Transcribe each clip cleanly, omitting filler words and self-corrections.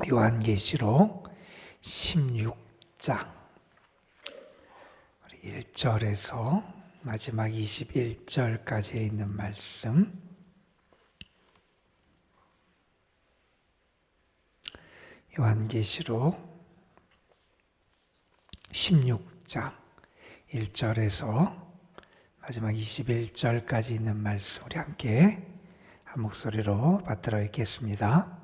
요한계시록 16장 1절에서 마지막 21절까지 있는 말씀, 요한계시록 16장 1절에서 마지막 21절까지 있는 말씀, 우리 함께 한 목소리로 받들어 읽겠습니다.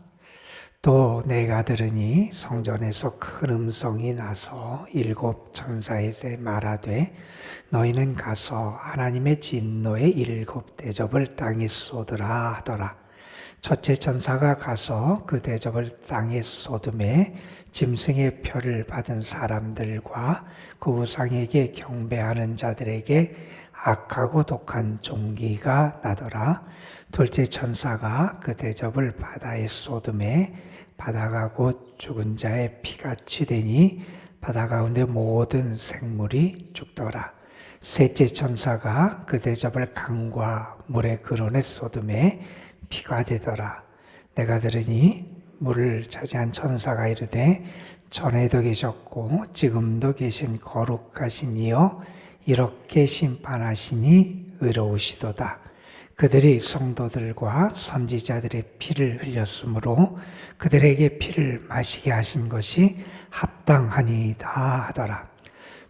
또 내가 들으니 성전에서 큰 음성이 나서 일곱 천사에게 말하되 너희는 가서 하나님의 진노의 일곱 대접을 땅에 쏟으라 하더라. 첫째 천사가 가서 그 대접을 땅에 쏟음에 짐승의 표를 받은 사람들과 그 우상에게 경배하는 자들에게 악하고 독한 종기가 나더라. 둘째 천사가 그 대접을 바다에 쏟음에 바다가 곧 죽은 자의 피같이 되니 바다 가운데 모든 생물이 죽더라. 셋째 천사가 그 대접을 강과 물의 근원에 쏟음에 피가 되더라. 내가 들으니 물을 차지한 천사가 이르되 전에도 계셨고 지금도 계신 거룩하신 이여 이렇게 심판하시니 의로우시도다. 그들이 성도들과 선지자들의 피를 흘렸으므로 그들에게 피를 마시게 하신 것이 합당하니이다 하더라.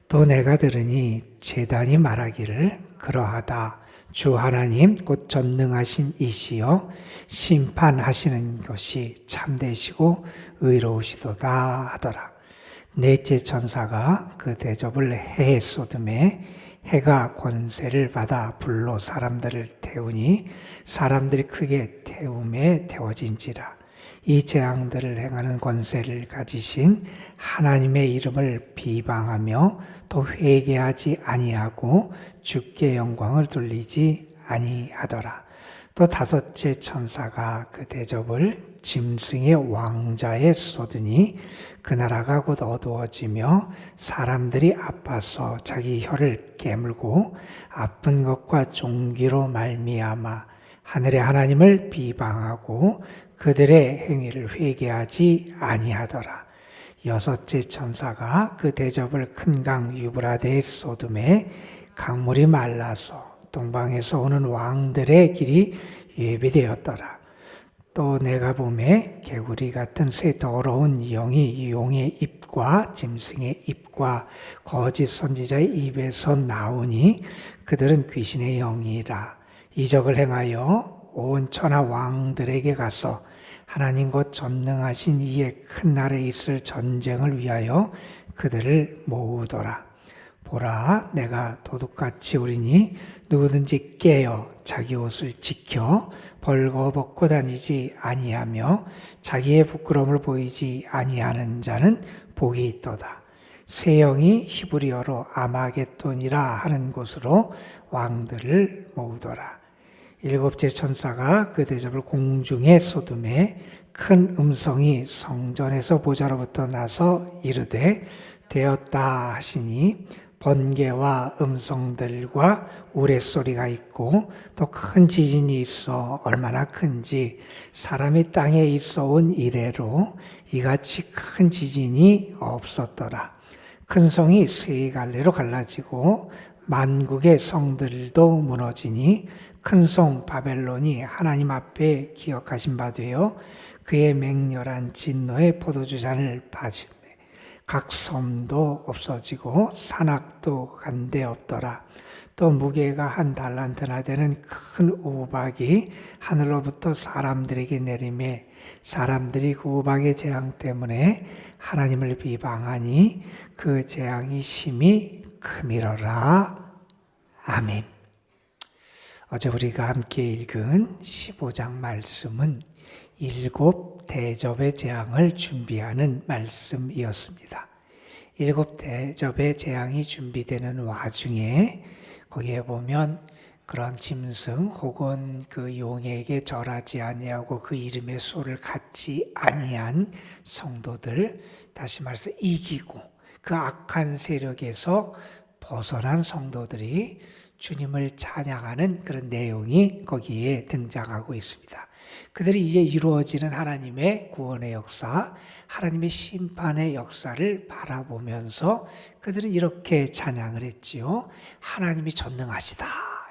또 내가 들으니 제단이 말하기를 그러하다. 주 하나님 곧 전능하신 이시여 심판하시는 것이 참되시고 의로우시도다 하더라. 넷째 천사가 그 대접을 해에 쏟음에 해가 권세를 받아 불로 사람들을 태우니 사람들이 크게 태움에 태워진지라. 이 재앙들을 행하는 권세를 가지신 하나님의 이름을 비방하며 또 회개하지 아니하고 주께 영광을 돌리지 아니하더라. 또 다섯째 천사가 그 대접을 짐승의 왕자에 쏟으니 그 나라가 곧 어두워지며 사람들이 아파서 자기 혀를 깨물고 아픈 것과 종기로 말미암아 하늘의 하나님을 비방하고 그들의 행위를 회개하지 아니하더라. 여섯째 천사가 그 대접을 큰 강 유브라데에 쏟음에 강물이 말라서 동방에서 오는 왕들의 길이 예비되었더라. 또 내가 보매 개구리 같은 새 더러운 영이 용의 입과 짐승의 입과 거짓 선지자의 입에서 나오니 그들은 귀신의 영이라. 이적을 행하여 온 천하 왕들에게 가서 하나님 곧 전능하신 이의 큰 날에 있을 전쟁을 위하여 그들을 모으더라. 보라, 내가 도둑같이 오리니 누구든지 깨어 자기 옷을 지켜 벌거벗고 다니지 아니하며 자기의 부끄러움을 보이지 아니하는 자는 복이 있도다. 새 영이 히브리어로 아마겟돈이라 하는 곳으로 왕들을 모으더라. 일곱째 천사가 그 대접을 공중에 쏟음에 큰 음성이 성전에서 보좌로부터 나서 이르되 되었다 하시니 번개와 음성들과 우레소리가 있고 또 큰 지진이 있어 얼마나 큰지 사람이 땅에 있어 온 이래로 이같이 큰 지진이 없었더라. 큰 성이 세 갈래로 갈라지고 만국의 성들도 무너지니 큰 성 바벨론이 하나님 앞에 기억하신 바 되어 그의 맹렬한 진노의 포도주 잔을 받으며 각 섬도 없어지고 산악도 간데 없더라. 또 무게가 한 달란트나 되는 큰 우박이 하늘로부터 사람들에게 내리매 사람들이 그 우박의 재앙 때문에 하나님을 비방하니 그 재앙이 심히 크미러라. 아멘. 어제 우리가 함께 읽은 15장 말씀은 일곱 대접의 재앙을 준비하는 말씀이었습니다. 일곱 대접의 재앙이 준비되는 와중에 거기에 보면 그런 짐승 혹은 그 용에게 절하지 아니하고 그 이름의 수를 갖지 아니한 성도들, 다시 말해서 이기고 그 악한 세력에서 벗어난 성도들이 주님을 찬양하는 그런 내용이 거기에 등장하고 있습니다. 그들이 이제 이루어지는 하나님의 구원의 역사, 하나님의 심판의 역사를 바라보면서 그들은 이렇게 찬양을 했지요. 하나님이 전능하시다.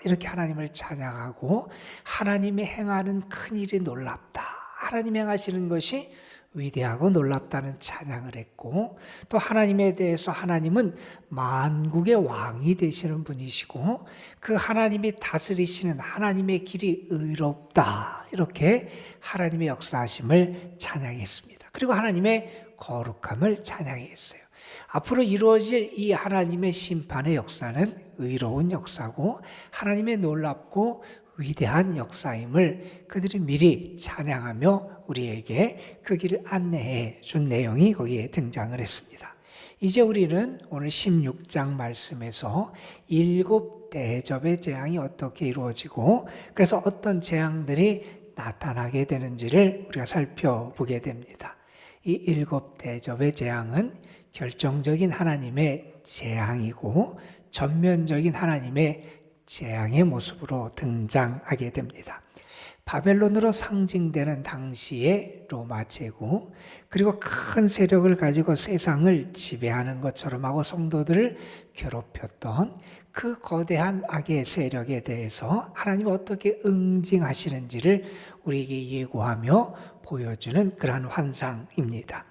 이렇게 하나님을 찬양하고 하나님이 행하는 큰 일이 놀랍다. 하나님이 행하시는 것이 위대하고 놀랍다는 찬양을 했고, 또 하나님에 대해서 하나님은 만국의 왕이 되시는 분이시고 그 하나님이 다스리시는 하나님의 길이 의롭다. 이렇게 하나님의 역사하심을 찬양했습니다. 그리고 하나님의 거룩함을 찬양했어요. 앞으로 이루어질 이 하나님의 심판의 역사는 의로운 역사고 하나님의 놀랍고 위대한 역사임을 그들이 미리 찬양하며 우리에게 그 길을 안내해 준 내용이 거기에 등장을 했습니다. 이제 우리는 오늘 16장 말씀에서 7 대접의 재앙이 어떻게 이루어지고 그래서 어떤 재앙들이 나타나게 되는지를 우리가 살펴보게 됩니다. 이 7 대접의 재앙은 결정적인 하나님의 재앙이고 전면적인 하나님의 재앙의 모습으로 등장하게 됩니다. 바벨론으로 상징되는 당시의 로마 제국, 그리고 큰 세력을 가지고 세상을 지배하는 것처럼 하고 성도들을 괴롭혔던 그 거대한 악의 세력에 대해서 하나님이 어떻게 응징하시는지를 우리에게 예고하며 보여주는 그러한 환상입니다.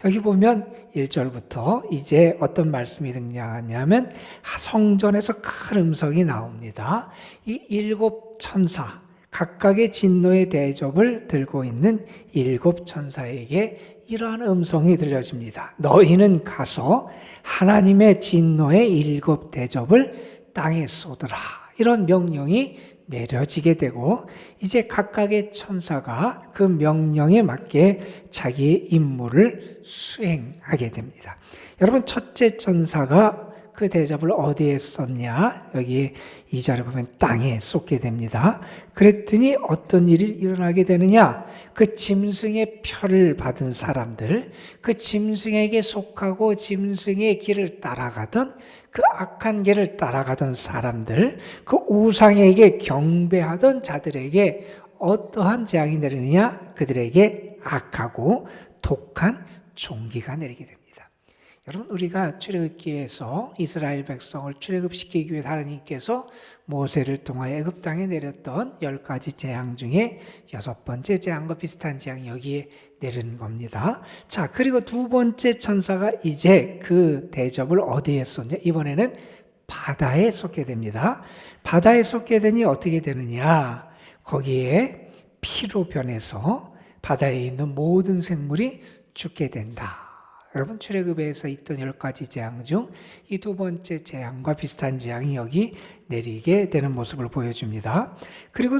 여기 보면 1절부터 이제 어떤 말씀이 등장하냐면 성전에서 큰 음성이 나옵니다. 이 7 천사, 각각의 진노의 대접을 들고 있는 7 천사에게 이러한 음성이 들려집니다. 너희는 가서 하나님의 진노의 7 대접을 땅에 쏟으라. 이런 명령이 내려지게 되고 이제 각각의 천사가 그 명령에 맞게 자기의 임무를 수행하게 됩니다. 여러분, 첫째 천사가 그 대접을 어디에 썼냐? 여기 2절에 보면 땅에 쏟게 됩니다. 그랬더니 어떤 일이 일어나게 되느냐? 그 짐승의 표를 받은 사람들, 그 짐승에게 속하고 짐승의 길을 따라가던 그 악한 길을 따라가던 사람들, 그 우상에게 경배하던 자들에게 어떠한 재앙이 내리느냐? 그들에게 악하고 독한 종기가 내리게 됩니다. 여러분, 우리가 출애굽기에서 이스라엘 백성을 출애굽시키기 위해 하나님께서 모세를 통하여 애굽 땅에 내렸던 10가지 재앙 중에 6번째 재앙과 비슷한 재앙이 여기에 내린 겁니다. 자, 그리고 2번째 천사가 이제 그 대접을 어디에 쏟냐? 이번에는 바다에 쏟게 됩니다. 바다에 쏟게 되니 어떻게 되느냐? 거기에 피로 변해서 바다에 있는 모든 생물이 죽게 된다. 여러분, 출애굽에서 있던 10가지 재앙 중 이 2번째 재앙과 비슷한 재앙이 여기 내리게 되는 모습을 보여줍니다. 그리고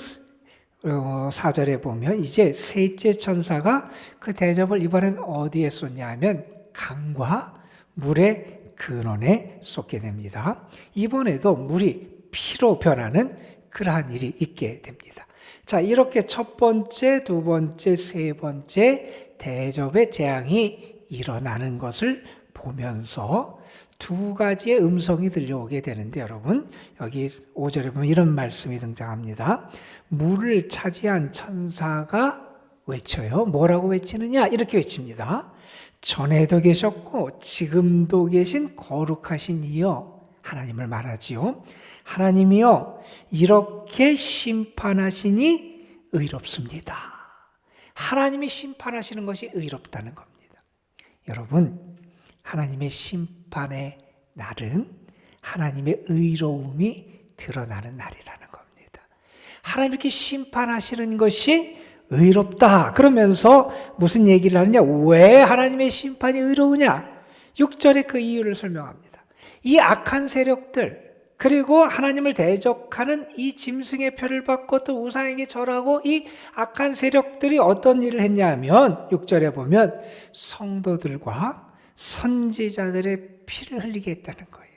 4절에 보면 이제 셋째 천사가 그 대접을 이번엔 어디에 쏟냐 하면 강과 물의 근원에 쏟게 됩니다. 이번에도 물이 피로 변하는 그러한 일이 있게 됩니다. 자, 이렇게 첫 번째, 2번째, 3번째 대접의 재앙이 일어나는 것을 보면서 2가지의 음성이 들려오게 되는데, 여러분, 여기 5절에 보면 이런 말씀이 등장합니다. 물을 차지한 천사가 외쳐요. 뭐라고 외치느냐? 이렇게 외칩니다. 전에도 계셨고 지금도 계신 거룩하신 이여, 하나님을 말하지요. 하나님이여, 이렇게 심판하시니 의롭습니다. 하나님이 심판하시는 것이 의롭다는 겁니다. 여러분, 하나님의 심판의 날은 하나님의 의로움이 드러나는 날이라는 겁니다. 하나님 이렇게 심판하시는 것이 의롭다. 그러면서 무슨 얘기를 하느냐? 왜 하나님의 심판이 의로우냐? 6절에 그 이유를 설명합니다. 이 악한 세력들, 그리고 하나님을 대적하는 이 짐승의 표를 받고 또 우상에게 절하고 이 악한 세력들이 어떤 일을 했냐 하면 6절에 보면 성도들과 선지자들의 피를 흘리게 했다는 거예요.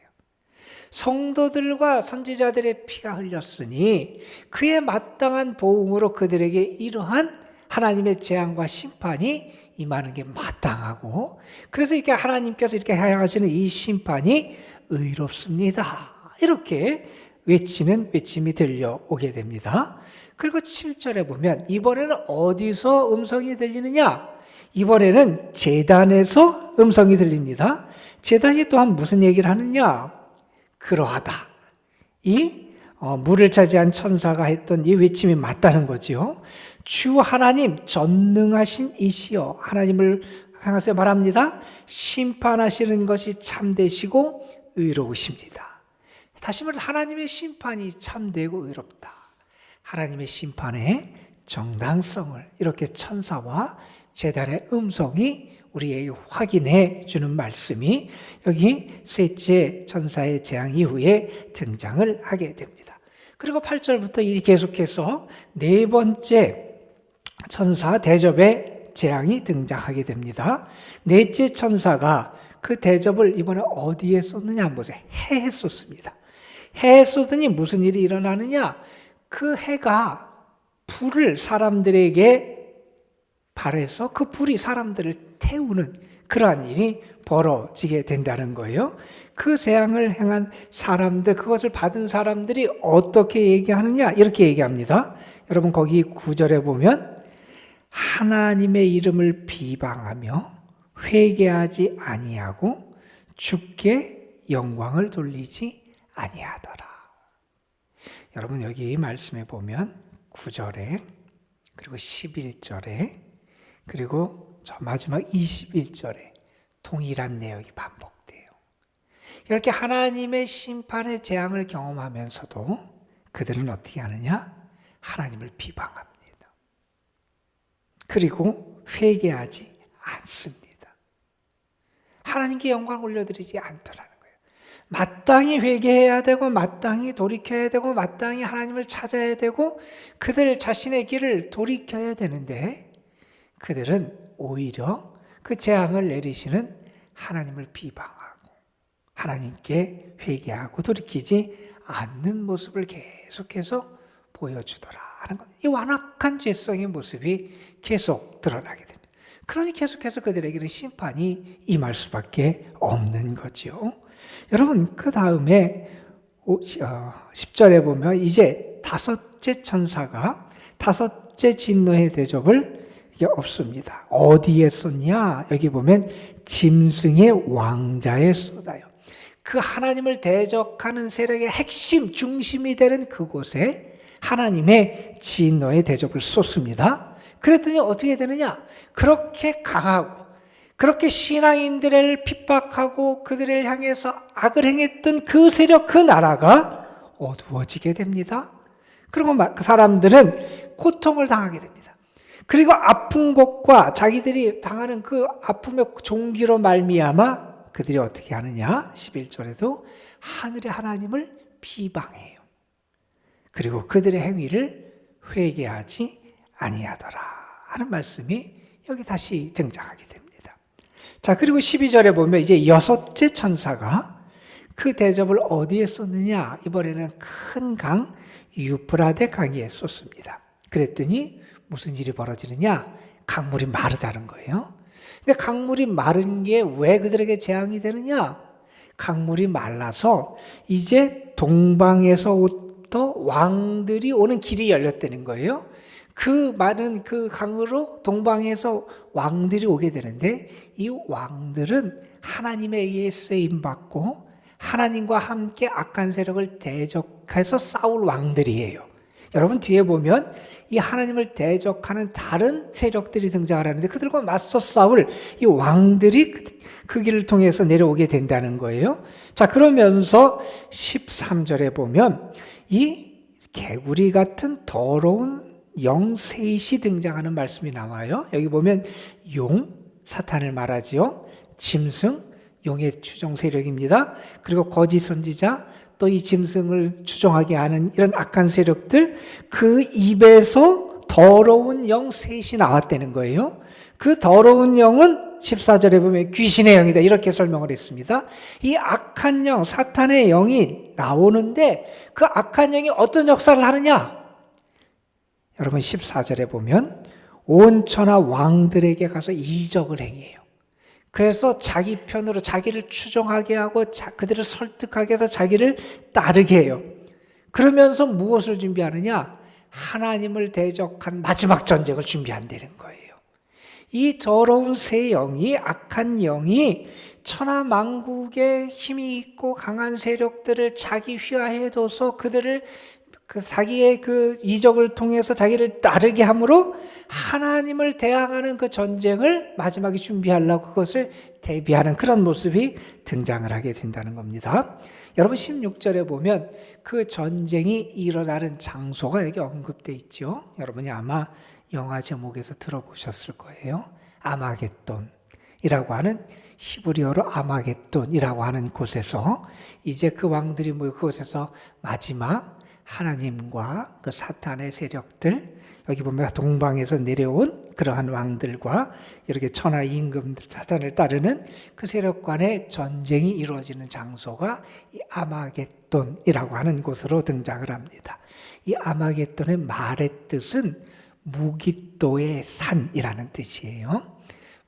성도들과 선지자들의 피가 흘렸으니 그에 마땅한 보응으로 그들에게 이러한 하나님의 재앙과 심판이 임하는 게 마땅하고, 그래서 이렇게 하나님께서 이렇게 행하시는 이 심판이 의롭습니다. 이렇게 외치는 외침이 들려오게 됩니다. 그리고 7절에 보면 이번에는 어디서 음성이 들리느냐? 이번에는 제단에서 음성이 들립니다. 제단이 또한 무슨 얘기를 하느냐? 그러하다. 물을 차지한 천사가 했던 이 외침이 맞다는 거지요. 주 하나님 전능하신 이시여, 하나님을 향해서 말합니다. 심판하시는 것이 참되시고 의로우십니다. 다시 말해서 하나님의 심판이 참되고 의롭다. 하나님의 심판의 정당성을 이렇게 천사와 제단의 음성이 우리에게 확인해 주는 말씀이 여기 셋째 천사의 재앙 이후에 등장을 하게 됩니다. 그리고 8절부터 계속해서 네 번째 천사 대접의 재앙이 등장하게 됩니다. 넷째 천사가 그 대접을 이번에 어디에 쏟느냐 한번 보세요. 해에 쏟습니다. 해에 쏟으니 무슨 일이 일어나느냐? 그 해가 불을 사람들에게 발해서 그 불이 사람들을 태우는 그러한 일이 벌어지게 된다는 거예요. 그 재앙을 행한 사람들, 그것을 받은 사람들이 어떻게 얘기하느냐? 이렇게 얘기합니다. 여러분 거기 9절에 보면 하나님의 이름을 비방하며 회개하지 아니하고 주께 영광을 돌리지 아니하더라. 여러분 여기 말씀에 보면 9절에 그리고 11절에 그리고 저 마지막 21절에 동일한 내용이 반복돼요. 이렇게 하나님의 심판의 재앙을 경험하면서도 그들은 어떻게 하느냐? 하나님을 비방합니다. 그리고 회개하지 않습니다. 하나님께 영광 올려드리지 않더라는 거예요. 마땅히 회개해야 되고 마땅히 돌이켜야 되고 마땅히 하나님을 찾아야 되고 그들 자신의 길을 돌이켜야 되는데 그들은 오히려 그 재앙을 내리시는 하나님을 비방하고 하나님께 회개하고 돌이키지 않는 모습을 계속해서 보여주더라 하는 겁니다. 이 완악한 죄성의 모습이 계속 드러나게 됩니다. 그러니 계속해서 그들에게는 심판이 임할 수밖에 없는 거죠. 여러분 그 다음에 10절에 보면 이제 다섯째 천사가 다섯째 진노의 대접을 이게 없습니다. 어디에 쏟냐? 여기 보면 짐승의 왕자에 쏟아요. 그 하나님을 대적하는 세력의 핵심, 중심이 되는 그곳에 하나님의 진노의 대접을 쏟습니다. 그랬더니 어떻게 되느냐? 그렇게 강하고 그렇게 신앙인들을 핍박하고 그들을 향해서 악을 행했던 그 세력, 그 나라가 어두워지게 됩니다. 그리고 그 사람들은 고통을 당하게 됩니다. 그리고 아픈 것과 자기들이 당하는 그 아픔의 종기로 말미암아 그들이 어떻게 하느냐? 11절에도 하늘의 하나님을 비방해요. 그리고 그들의 행위를 회개하지 아니하더라 하는 말씀이 여기 다시 등장하게 됩니다. 자, 그리고 12절에 보면 이제 여섯째 천사가 그 대접을 어디에 쏟느냐? 이번에는 큰 강 유프라데 강에 쏟습니다. 그랬더니 무슨 일이 벌어지느냐? 강물이 마르다는 거예요. 근데 강물이 마른 게 왜 그들에게 재앙이 되느냐? 강물이 말라서 이제 동방에서부터 왕들이 오는 길이 열렸다는 거예요. 그 많은 그 강으로 동방에서 왕들이 오게 되는데 이 왕들은 하나님에 의해 쓰임받고 하나님과 함께 악한 세력을 대적해서 싸울 왕들이에요. 여러분 뒤에 보면 이 하나님을 대적하는 다른 세력들이 등장을 하는데 그들과 맞서 싸울 이 왕들이 그 길을 통해서 내려오게 된다는 거예요. 자, 그러면서 13절에 보면 이 개구리 같은 더러운 영셋이 등장하는 말씀이 나와요. 여기 보면 용, 사탄을 말하지요. 짐승, 용의 추종 세력입니다. 그리고 거짓 선지자, 또 이 짐승을 추종하게 하는 이런 악한 세력들, 그 입에서 더러운 영 셋이 나왔다는 거예요. 그 더러운 영은 14절에 보면 귀신의 영이다 이렇게 설명을 했습니다. 이 악한 영, 사탄의 영이 나오는데 그 악한 영이 어떤 역사를 하느냐? 여러분 14절에 보면 온 천하 왕들에게 가서 이적을 행해요. 그래서 자기 편으로 자기를 추종하게 하고 그들을 설득하게 해서 자기를 따르게 해요. 그러면서 무엇을 준비하느냐? 하나님을 대적한 마지막 전쟁을 준비한다는 거예요. 이 더러운 새 영이, 악한 영이 천하만국에 힘이 있고 강한 세력들을 자기 휘하에 둬서 그들을 자기의 이적을 통해서 자기를 따르게 함으로 하나님을 대항하는 그 전쟁을 마지막에 준비하려고 그것을 대비하는 그런 모습이 등장을 하게 된다는 겁니다. 여러분 16절에 보면 그 전쟁이 일어나는 장소가 여기 언급되어 있죠. 여러분이 아마 영화 제목에서 들어보셨을 거예요. 아마겟돈이라고 하는, 히브리어로 아마겟돈이라고 하는 곳에서 이제 그 왕들이 모여 그곳에서 마지막 하나님과 그 사탄의 세력들, 여기 보면 동방에서 내려온 그러한 왕들과 이렇게 천하 임금들, 사탄을 따르는 그 세력 간의 전쟁이 이루어지는 장소가 이 아마겟돈이라고 하는 곳으로 등장을 합니다. 이 아마겟돈의 말의 뜻은 무깃도의 산이라는 뜻이에요.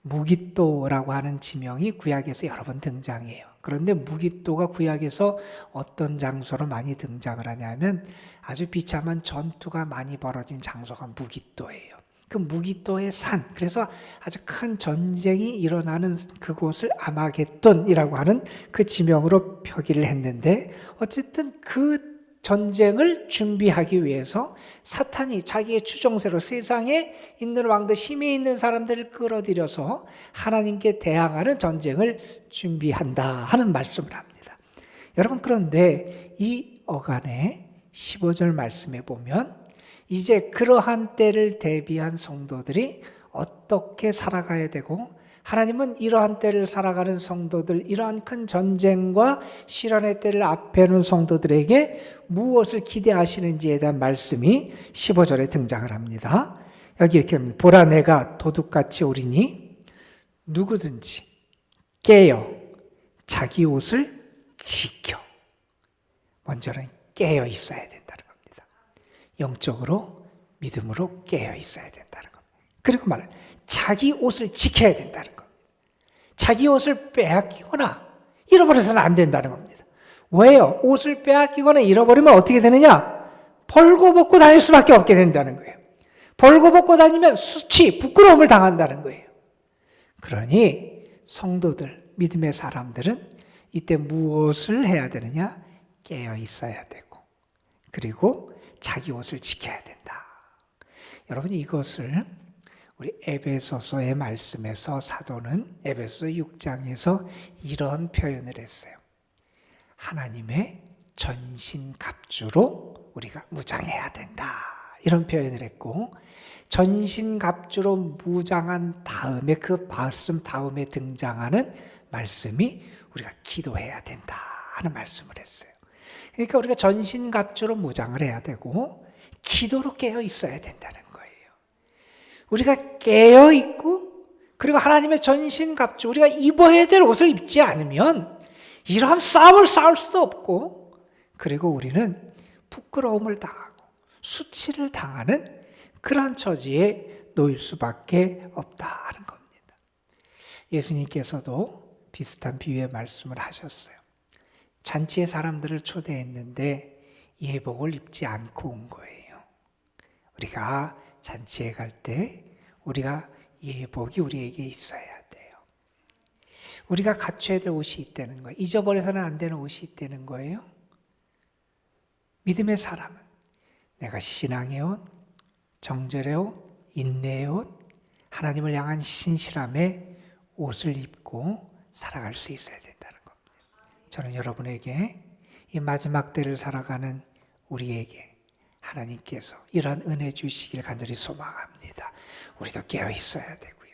무깃도라고 하는 지명이 구약에서 여러 번 등장해요. 그런데 무깃도가 구약에서 어떤 장소로 많이 등장을 하냐면 아주 비참한 전투가 많이 벌어진 장소가 무깃도예요. 그 무깃도의 산, 그래서 아주 큰 전쟁이 일어나는 그곳을 아마겟돈이라고 하는 그 지명으로 표기를 했는데, 어쨌든 그 전쟁을 준비하기 위해서 사탄이 자기의 추종세로 세상에 있는 왕들, 힘이 있는 사람들을 끌어들여서 하나님께 대항하는 전쟁을 준비한다 하는 말씀을 합니다. 여러분, 그런데 이 어간의 15절 말씀에 보면 이제 그러한 때를 대비한 성도들이 어떻게 살아가야 되고, 하나님은 이러한 때를 살아가는 성도들, 이러한 큰 전쟁과 시련의 때를 앞에 놓은 성도들에게 무엇을 기대하시는지에 대한 말씀이 15절에 등장을 합니다. 여기 이렇게 합니다. 보라, 내가 도둑같이 오리니 누구든지 깨어 자기 옷을 지켜. 먼저는 깨어 있어야 된다는 겁니다. 영적으로, 믿음으로 깨어 있어야 된다는 겁니다. 그리고 말해, 자기 옷을 지켜야 된다는 겁니다. 자기 옷을 빼앗기거나 잃어버려서는 안 된다는 겁니다. 왜요? 옷을 빼앗기거나 잃어버리면 어떻게 되느냐? 벌거벗고 다닐 수밖에 없게 된다는 거예요. 벌거벗고 다니면 수치, 부끄러움을 당한다는 거예요. 그러니 성도들, 믿음의 사람들은 이때 무엇을 해야 되느냐? 깨어 있어야 되고, 그리고 자기 옷을 지켜야 된다. 여러분, 이것을 우리 에베소서의 말씀에서 사도는 에베소서 6장에서 이런 표현을 했어요. 하나님의 전신갑주로 우리가 무장해야 된다, 이런 표현을 했고, 전신갑주로 무장한 다음에 그 말씀 다음에 등장하는 말씀이 우리가 기도해야 된다 하는 말씀을 했어요. 그러니까 우리가 전신갑주로 무장을 해야 되고 기도로 깨어 있어야 된다는 거예요. 우리가 깨어 있고, 그리고 하나님의 전신갑주, 우리가 입어야 될 옷을 입지 않으면 이러한 싸움을 싸울 수도 없고, 그리고 우리는 부끄러움을 당하고 수치를 당하는 그러한 처지에 놓일 수밖에 없다는 겁니다. 예수님께서도 비슷한 비유의 말씀을 하셨어요. 잔치에 사람들을 초대했는데 예복을 입지 않고 온 거예요. 우리가 잔치에 갈 때 우리가 예복이 우리에게 있어야 돼요. 우리가 갖춰야 될 옷이 있다는 거예요. 잊어버려서는 안 되는 옷이 있다는 거예요. 믿음의 사람은 내가 신앙의 옷, 정절의 옷, 인내의 옷, 하나님을 향한 신실함의 옷을 입고 살아갈 수 있어야 된다는 겁니다. 저는 여러분에게 이 마지막 때를 살아가는 우리에게 하나님께서 이러한 은혜 주시길 간절히 소망합니다. 우리도 깨어 있어야 되고요.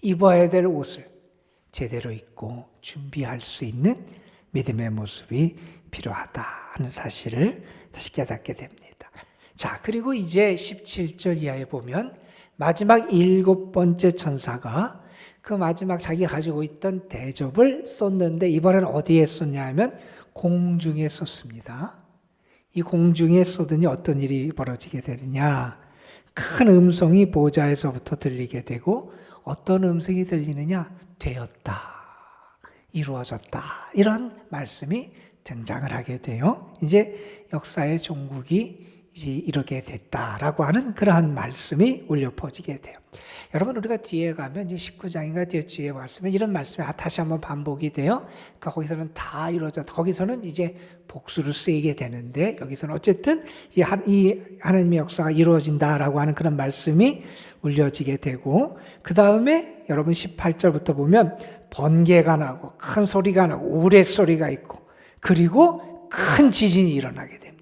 입어야 될 옷을 제대로 입고 준비할 수 있는 믿음의 모습이 필요하다 하는 사실을 다시 깨닫게 됩니다. 자, 그리고 이제 17절 이하에 보면 마지막 7번째 천사가 그 마지막 자기가 가지고 있던 대접을 쏟는데, 이번엔 어디에 쏟냐 하면 공중에 쏟습니다. 이 공중에 쏟으니 어떤 일이 벌어지게 되느냐? 큰 음성이 보좌에서부터 들리게 되고, 어떤 음성이 들리느냐? 되었다, 이루어졌다, 이런 말씀이 등장을 하게 돼요. 이제 역사의 종국이 이제 이렇게 됐다라고 하는 그러한 말씀이 울려 퍼지게 돼요. 여러분, 우리가 뒤에 가면 이제 19장인가 뒤에 말씀에 이런 말씀이 다시 한번 반복이 돼요. 그러니까 거기서는 다 이루어졌다. 거기서는 이제 복수를 쓰이게 되는데, 여기서는 어쨌든 이 하나님의 역사가 이루어진다라고 하는 그런 말씀이 울려지게 되고, 그 다음에 여러분 18절부터 보면 번개가 나고 큰 소리가 나고 우레소리가 있고, 그리고 큰 지진이 일어나게 됩니다.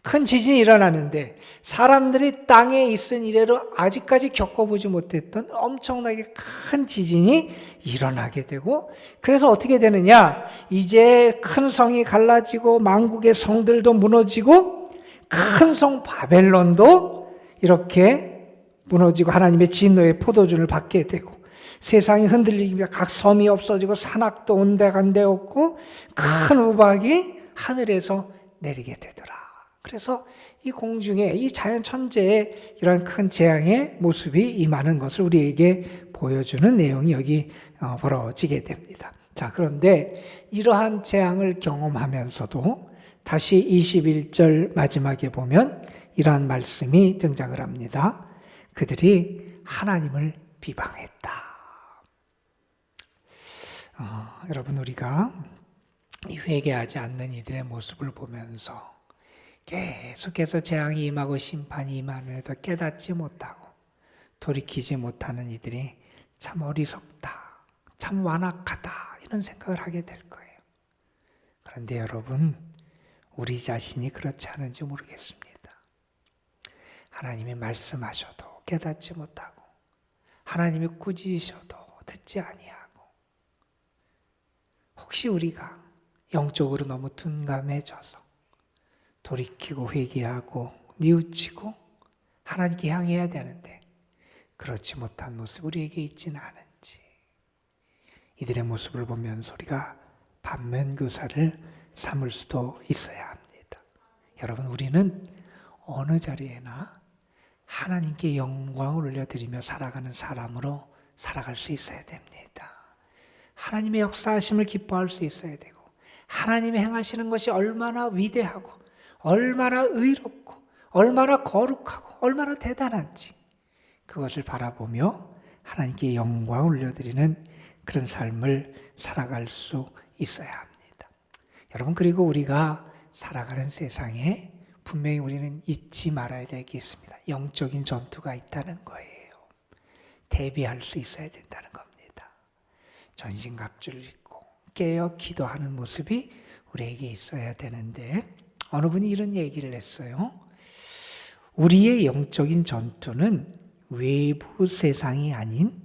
큰 지진이 일어나는데 사람들이 땅에 있은 이래로 아직까지 겪어보지 못했던 엄청나게 큰 지진이 일어나게 되고, 그래서 어떻게 되느냐, 이제 큰 성이 갈라지고 만국의 성들도 무너지고 큰 성 바벨론도 이렇게 무너지고 하나님의 진노의 포도주를 받게 되고, 세상이 흔들리며 각 섬이 없어지고 산악도 온데간데 없고 큰 우박이 하늘에서 내리게 되더라. 그래서 이 공중에 이 자연 천재의 이런 큰 재앙의 모습이 임하는 것을 우리에게 보여주는 내용이 여기 벌어지게 됩니다. 자, 그런데 이러한 재앙을 경험하면서도 다시 21절 마지막에 보면 이러한 말씀이 등장을 합니다. 그들이 하나님을 비방했다. 여러분, 우리가 이 회개하지 않는 이들의 모습을 보면서 계속해서 재앙이 임하고 심판이 임하는데도 깨닫지 못하고 돌이키지 못하는 이들이 참 어리석다, 참 완악하다, 이런 생각을 하게 될 거예요. 그런데 여러분, 우리 자신이 그렇지 않은지 모르겠습니다. 하나님이 말씀하셔도 깨닫지 못하고, 하나님이 꾸짖으셔도 듣지 아니하고, 혹시 우리가 영적으로 너무 둔감해져서 돌이키고 회개하고 뉘우치고 하나님께 향해야 되는데 그렇지 못한 모습 우리에게 있지는 않은지, 이들의 모습을 보면서 우리가 반면교사를 삼을 수도 있어야 합니다. 여러분, 우리는 어느 자리에나 하나님께 영광을 올려드리며 살아가는 사람으로 살아갈 수 있어야 됩니다. 하나님의 역사하심을 기뻐할 수 있어야 되고, 하나님이 행하시는 것이 얼마나 위대하고 얼마나 의롭고 얼마나 거룩하고 얼마나 대단한지 그것을 바라보며 하나님께 영광을 올려드리는 그런 삶을 살아갈 수 있어야 합니다. 여러분, 그리고 우리가 살아가는 세상에 분명히 우리는 잊지 말아야 될 게 있습니다. 영적인 전투가 있다는 거예요. 대비할 수 있어야 된다는 겁니다. 전신갑주를 입고 깨어 기도하는 모습이 우리에게 있어야 되는데, 어느 분이 이런 얘기를 했어요. 우리의 영적인 전투는 외부 세상이 아닌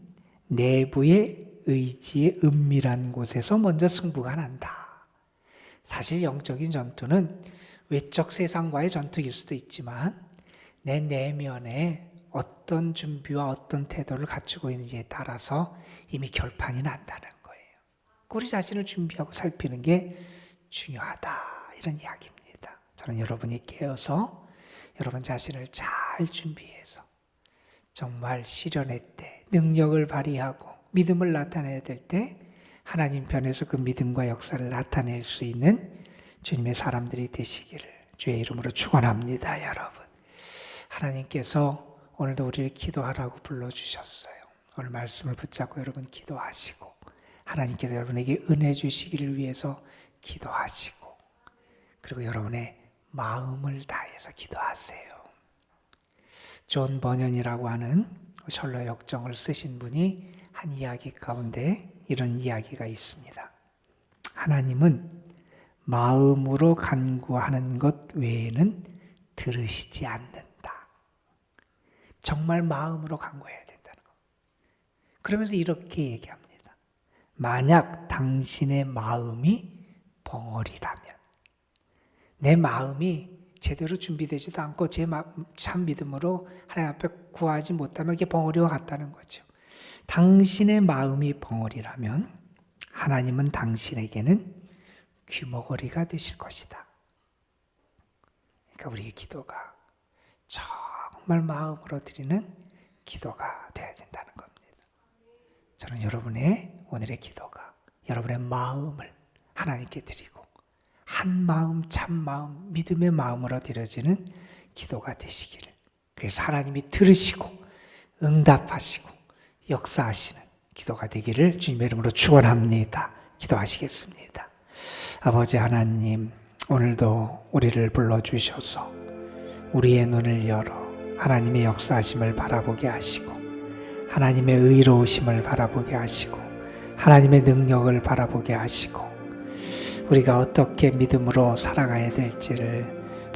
내부의 의지의 은밀한 곳에서 먼저 승부가 난다. 사실 영적인 전투는 외적 세상과의 전투일 수도 있지만 내 내면에 어떤 준비와 어떤 태도를 갖추고 있는지에 따라서 이미 결판이 난다는 거예요. 우리 자신을 준비하고 살피는 게 중요하다, 이런 이야기입니다. 저는 여러분이 깨어서 여러분 자신을 잘 준비해서 정말 시련의 때 능력을 발휘하고 믿음을 나타내야 될 때 하나님 편에서 그 믿음과 역사를 나타낼 수 있는 주님의 사람들이 되시기를 주의 이름으로 축원합니다. 여러분, 하나님께서 오늘도 우리를 기도하라고 불러주셨어요. 오늘 말씀을 붙잡고 여러분 기도하시고, 하나님께서 여러분에게 은혜 주시기를 위해서 기도하시고, 그리고 여러분의 마음을 다해서 기도하세요. 존 버년이라고 하는 셜록 역정을 쓰신 분이 한 이야기 가운데 이런 이야기가 있습니다. 하나님은 마음으로 간구하는 것 외에는 들으시지 않는다. 정말 마음으로 간구해야 된다는 것. 그러면서 이렇게 얘기합니다. 만약 당신의 마음이 벙어리라면, 내 마음이 제대로 준비되지도 않고 제 참 믿음으로 하나님 앞에 구하지 못하면 이게 벙어리와 같다는 거죠. 당신의 마음이 벙어리라면 하나님은 당신에게는 귀머거리가 되실 것이다. 그러니까 우리의 기도가 정말 마음으로 드리는 기도가 되어야 된다는 겁니다. 저는 여러분의 오늘의 기도가 여러분의 마음을 하나님께 드리고 한 마음, 참 마음, 믿음의 마음으로 드려지는 기도가 되시기를. 그래서 하나님이 들으시고 응답하시고 역사하시는 기도가 되기를 주님의 이름으로 축원합니다. 기도하시겠습니다. 아버지 하나님, 오늘도 우리를 불러주셔서 우리의 눈을 열어 하나님의 역사하심을 바라보게 하시고 하나님의 의로우심을 바라보게 하시고 하나님의 능력을 바라보게 하시고 우리가 어떻게 믿음으로 살아가야 될지를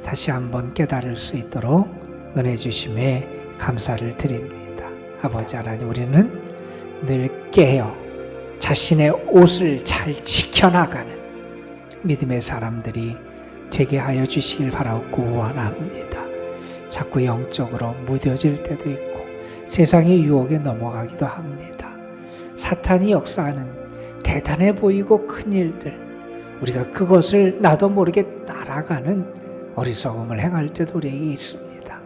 다시 한번 깨달을 수 있도록 은혜 주심에 감사를 드립니다. 아버지 하나님, 우리는 늘 깨어 자신의 옷을 잘 지켜나가는 믿음의 사람들이 되게 하여 주시길 바라고 원합니다. 자꾸 영적으로 무뎌질 때도 있고 세상의 유혹에 넘어가기도 합니다. 사탄이 역사하는 대단해 보이고 큰 일들, 우리가 그것을 나도 모르게 따라가는 어리석음을 행할 때도 우리에게 있습니다.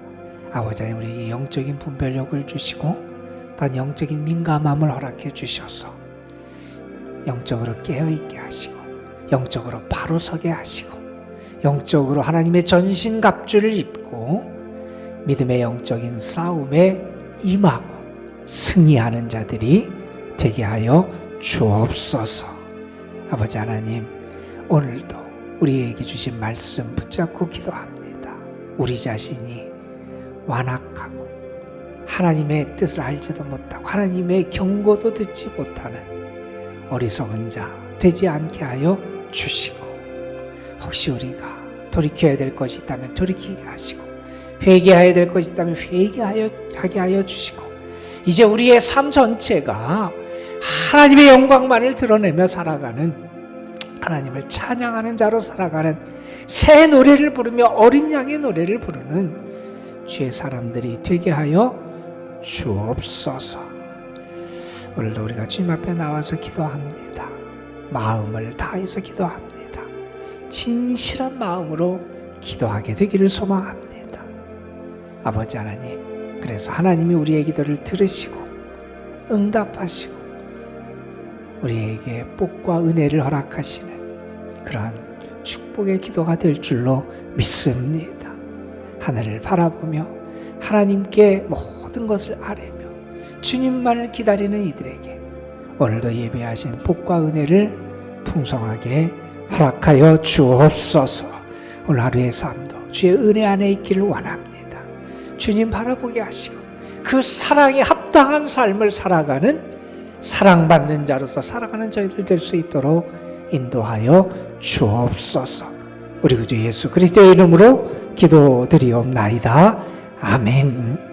아버지 하나님, 우리에게 영적인 분별력을 주시고 또한 영적인 민감함을 허락해 주셔서 영적으로 깨어있게 하시고 영적으로 바로 서게 하시고 영적으로 하나님의 전신갑주를 입고 믿음의 영적인 싸움에 임하고 승리하는 자들이 되게 하여 주옵소서. 아버지 하나님, 오늘도 우리에게 주신 말씀 붙잡고 기도합니다. 우리 자신이 완악하고 하나님의 뜻을 알지도 못하고 하나님의 경고도 듣지 못하는 어리석은 자 되지 않게 하여 주시고, 혹시 우리가 돌이켜야 될 것이 있다면 돌이키게 하시고 회개해야 될 것이 있다면 회개하게 하여 주시고, 이제 우리의 삶 전체가 하나님의 영광만을 드러내며 살아가는, 하나님을 찬양하는 자로 살아가는, 새 노래를 부르며 어린 양의 노래를 부르는 주의 사람들이 되게 하여 주옵소서. 오늘도 우리가 주님 앞에 나와서 기도합니다. 마음을 다해서 기도합니다. 진실한 마음으로 기도하게 되기를 소망합니다. 아버지 하나님, 그래서 하나님이 우리의 기도를 들으시고 응답하시고 우리에게 복과 은혜를 허락하시는 그러한 축복의 기도가 될 줄로 믿습니다. 하늘을 바라보며 하나님께 모든 것을 아뢰며 주님만을 기다리는 이들에게 오늘도 예배하신 복과 은혜를 풍성하게 허락하여 주옵소서. 오늘 하루의 삶도 주의 은혜 안에 있기를 원합니다. 주님 바라보게 하시고 그 사랑에 합당한 삶을 살아가는, 사랑받는 자로서 살아가는 저희들 될 수 있도록 인도하여 주옵소서. 우리 구주 예수 그리스도의 이름으로 기도드리옵나이다. 아멘.